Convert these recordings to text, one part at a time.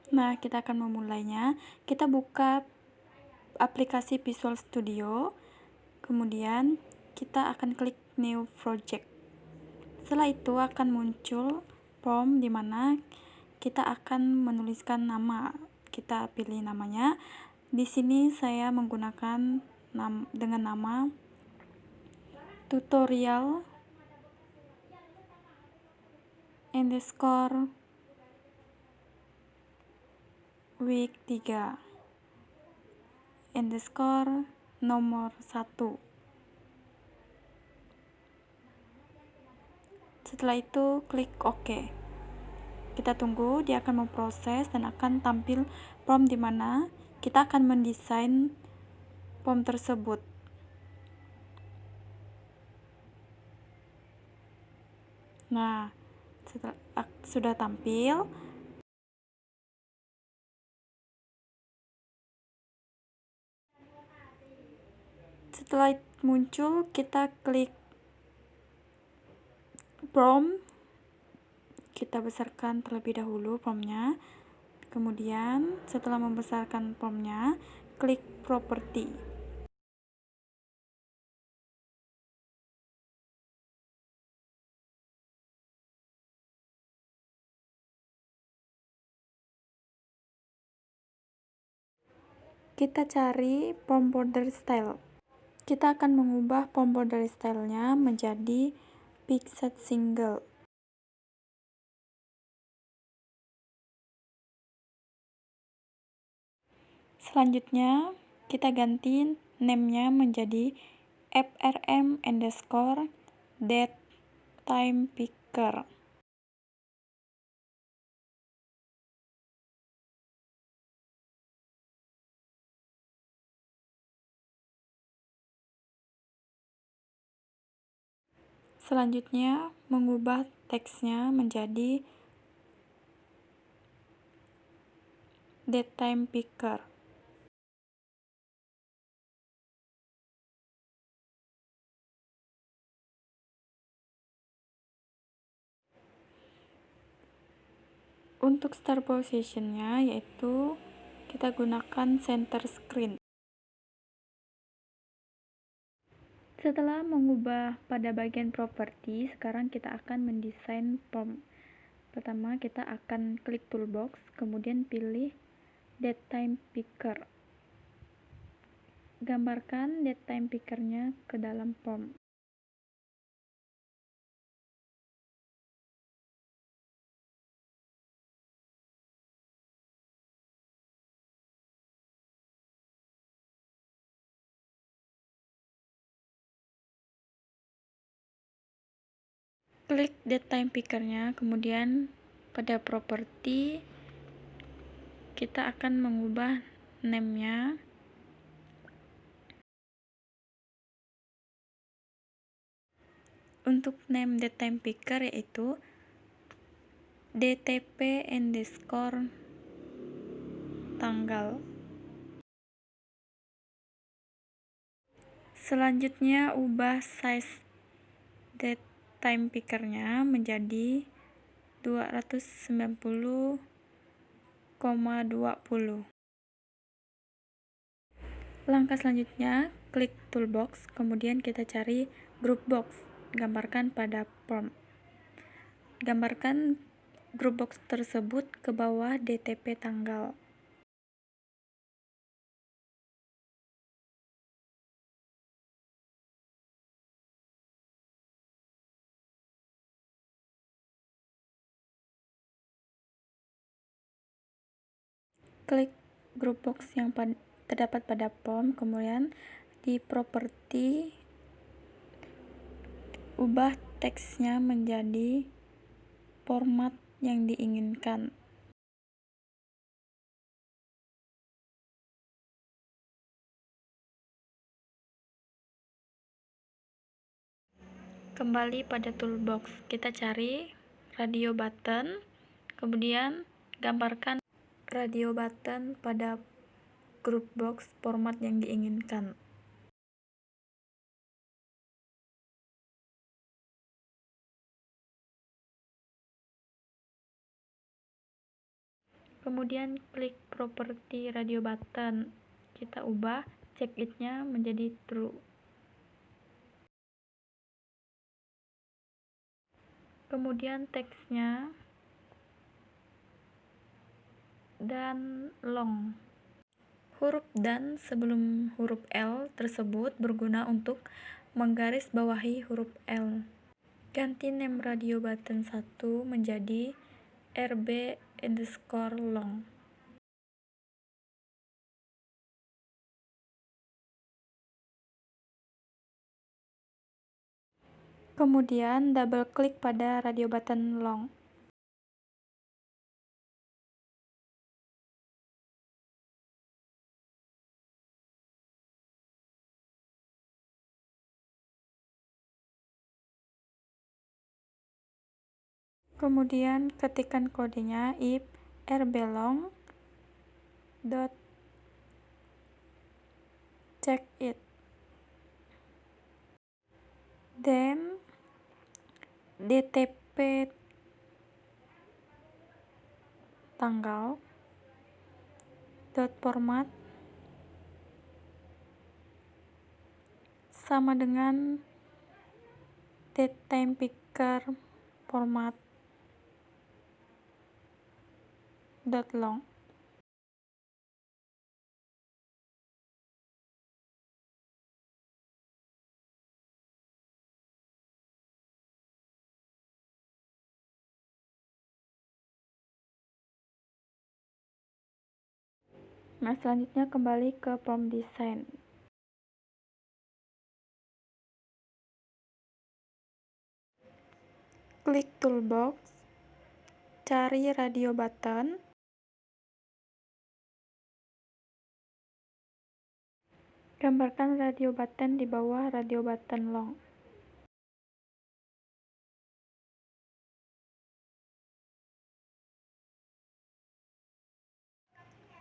Nah, kita akan memulainya. Kita buka aplikasi Visual Studio, kemudian kita akan klik New Project. Setelah itu akan muncul prompt di mana kita akan menuliskan nama. Kita pilih namanya. Di sini saya menggunakan dengan nama tutorial underscore week 3 underscore nomor 1. Setelah itu klik OK. Kita tunggu, dia akan memproses dan akan tampil prompt di mana kita akan mendesain prompt tersebut. Nah, sudah tampil. Setelah muncul, kita klik prompt. Kita besarkan terlebih dahulu promptnya. Kemudian setelah membesarkan promptnya, klik properti. Kita cari prompt border style. Kita akan mengubah prompt border style-nya menjadi pixel single. Selanjutnya, kita ganti name-nya menjadi frm underscore date time picker. Selanjutnya, mengubah teksnya menjadi date time picker. Untuk start position-nya yaitu kita gunakan center screen. Setelah mengubah pada bagian properti, sekarang kita akan mendesain prompt. Pertama, kita akan klik toolbox, kemudian pilih date time picker. Gambarkan date time picker-nya ke dalam prompt. Klik date time picker-nya, kemudian pada properti kita akan mengubah name-nya untuk name date time picker yaitu dtp underscore tanggal. Selanjutnya ubah size date time picker-nya menjadi 290,20. Langkah selanjutnya, klik toolbox, kemudian kita cari group box, gambarkan pada prompt. Gambarkan group box tersebut ke bawah DTP tanggal. Klik group box yang terdapat pada prompt, kemudian di properti ubah teksnya menjadi format yang diinginkan. Kembali pada toolbox, kita cari radio button, kemudian gambarkan radio button pada group box format yang diinginkan. Kemudian klik properti radio button. Kita ubah check it-nya menjadi true. Kemudian teksnya dan long. Huruf dan sebelum huruf L tersebut berguna untuk menggarisbawahi huruf L. Ganti name radio button 1 menjadi rb_long. Kemudian double klik pada radio button long. Kemudian ketikkan kodenya if rbelong dot check it, then DTP tanggal dot format sama dengan datetime picker format dot long. Nah, selanjutnya kembali ke prompt design. Klik toolbox, cari radio button, gambarkan radio button di bawah radio button long.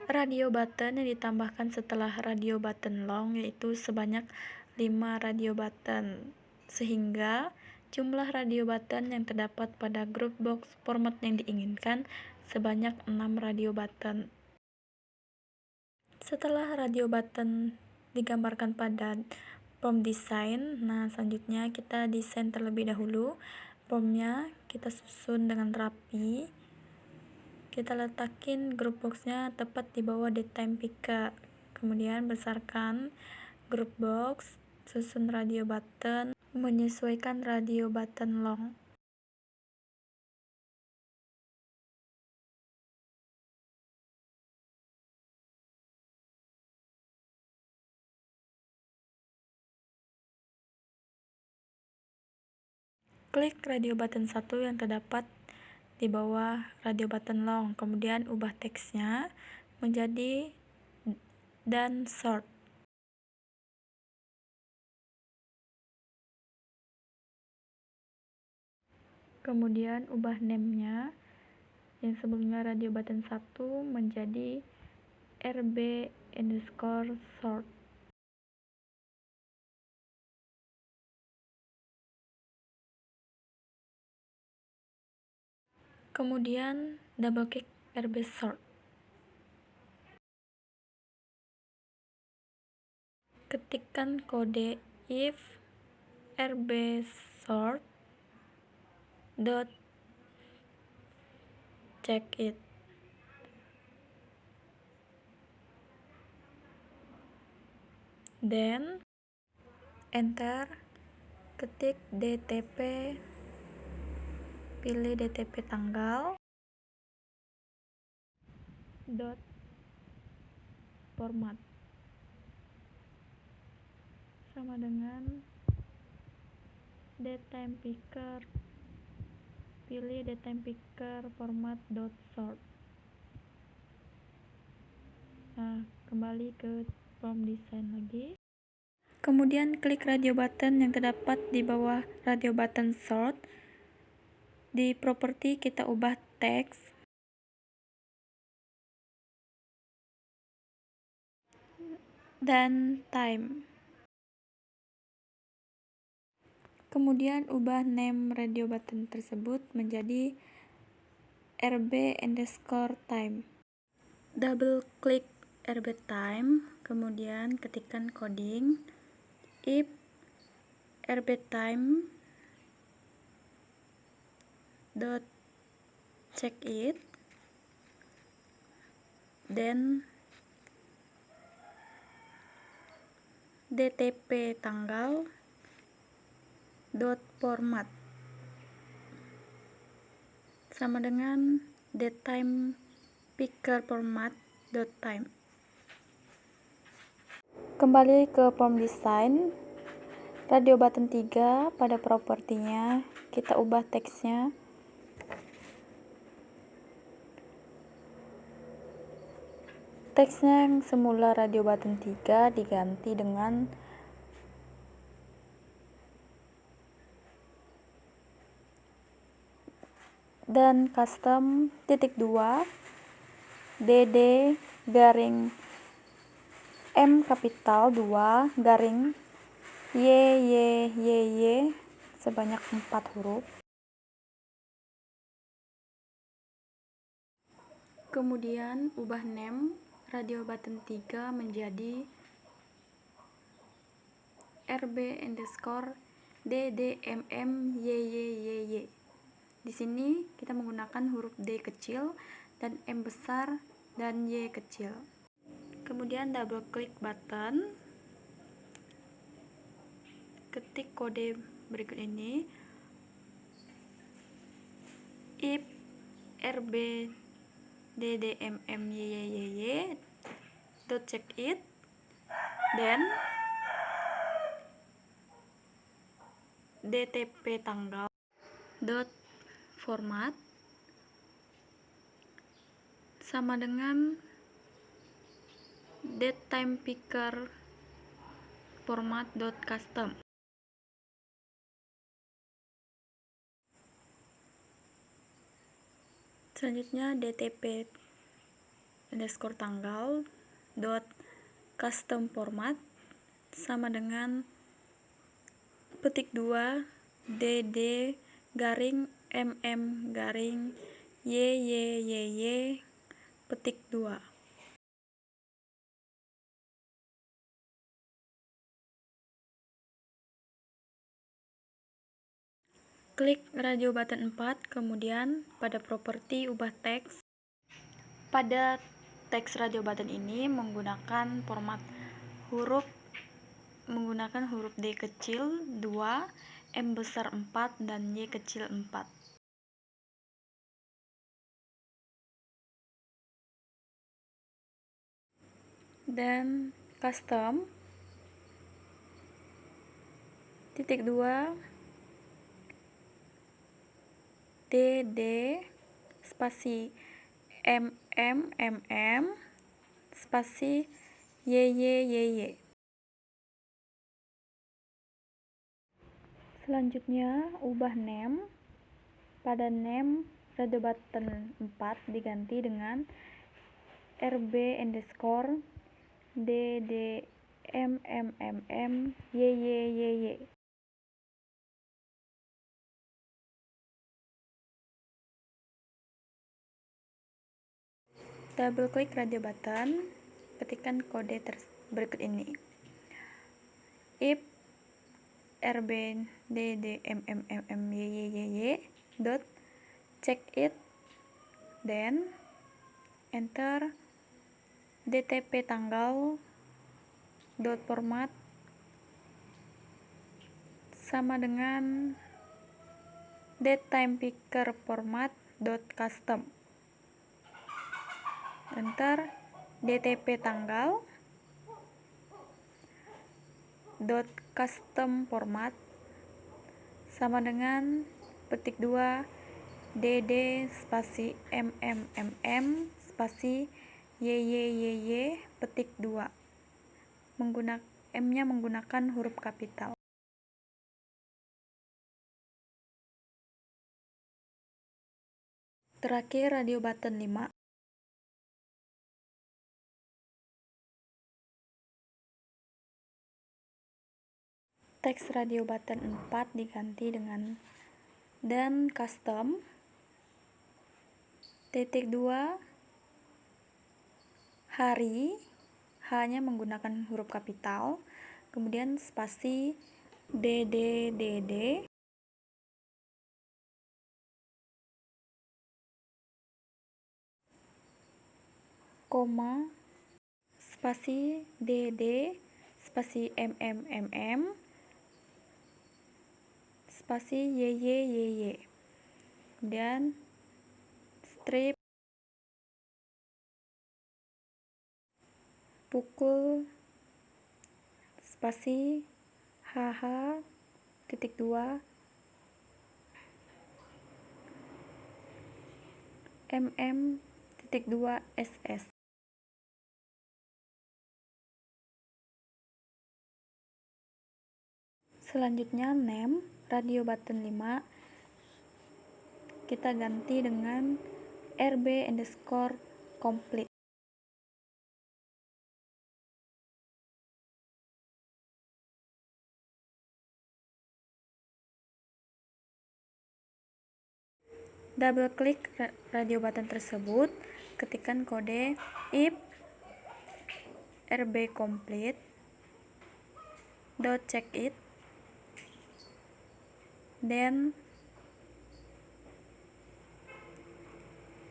Radio button yang ditambahkan setelah radio button long yaitu sebanyak 5 radio button, sehingga jumlah radio button yang terdapat pada group box format yang diinginkan sebanyak 6 radio button. Setelah radio button digambarkan pada prompt design, nah selanjutnya kita desain terlebih dahulu. Promptnya kita susun dengan rapi. Kita letakin group boxnya tepat di bawah datetime picker. Kemudian besarkan group box, susun radio button, menyesuaikan radio button long. Klik radio button 1 yang terdapat di bawah radio button long, kemudian ubah teksnya menjadi dan sort. Kemudian ubah name-nya yang sebelumnya radio button 1 menjadi rb_sort. Kemudian double klik rb_sort. Ketikkan kode if rb_sort dot check it, then enter, ketik DTP, pilih DTP tanggal dot format sama dengan datetime picker, pilih datetime picker format dot sort. Nah, kembali ke prompt design lagi. Kemudian klik radio button yang terdapat di bawah radio button sort. Di properti kita ubah teks dan time. Kemudian ubah name radio button tersebut menjadi rb_time. double klik rbtime, kemudian ketikkan coding if rbtime dot check it, then dtp tanggal dot format sama dengan datetime picker format dot time. Kembali ke form design, radio button 3, pada propertinya kita ubah teksnya. Teksnya yang semula radio button 3 diganti dengan dan custom titik 2 dd garing M kapital 2 garing y sebanyak 4 huruf. Kemudian ubah name radio button 3 menjadi rb_ddmm_yyyy. Di sini kita menggunakan huruf D kecil dan M besar dan Y kecil. Kemudian double klik button, ketik kode berikut ini, if rbddmmyyyy dot check it, then dtp tanggal dot format sama dengan datetime picker format dot custom. Selanjutnya dtp underscore tanggal dot custom format sama dengan petik 2 dd garing mm garing yyyy petik 2. Klik radio button 4, kemudian pada properti ubah teks. Pada teks radio button ini menggunakan format huruf D kecil 2, M besar 4, dan Y kecil 4. Dan custom titik 2 dd spasi spasi yyyy. Selanjutnya ubah name. Pada name radio button 4 diganti dengan rb_ddmmyyyy. Double klik radio button, ketikkan kode berikut ini, if rbddmmyyyy dot check it, then enter dtp tanggal dot format sama dengan datetime picker format dot custom, enter dtp tanggal dot custom format sama dengan petik 2 dd spasi mm spasi yyyy petik 2. M-nya menggunakan huruf kapital. Terakhir radio button 5. Teks radio button 4 diganti dengan dan custom titik 2 hari, H-nya menggunakan huruf kapital, kemudian spasi DD, koma, spasi DD, spasi MM, spasi YY, kemudian strip, pukul, spasi HH, titik 2, titik 2 SS. Selanjutnya name, radio button 5, kita ganti dengan RB_complete. Double klik radio button tersebut, ketikkan kode if RB_complete check it, then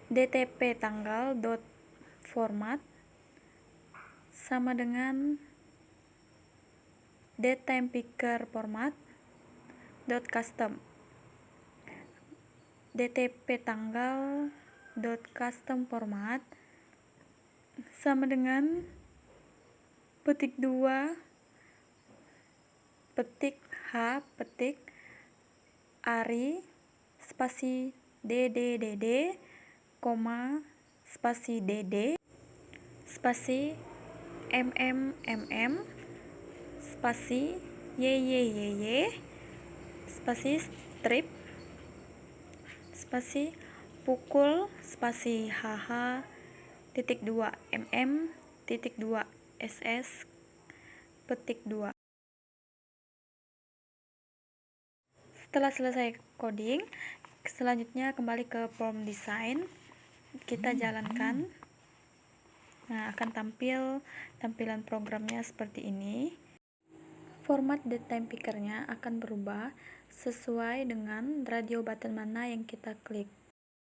DTP tanggal format sama dengan datetime picker format custom. DTP tanggal custom format sama dengan petik 2 petik H petik Ari spasi DD, koma spasi DD spasi MM spasi YY spasi strip spasi pukul spasi HH titik 2 titik 2 SS petik 2. Setelah selesai coding, selanjutnya kembali ke form design, kita jalankan. Nah, akan tampil tampilan programnya seperti ini. Format datetime pickernya akan berubah sesuai dengan radio button mana yang kita klik.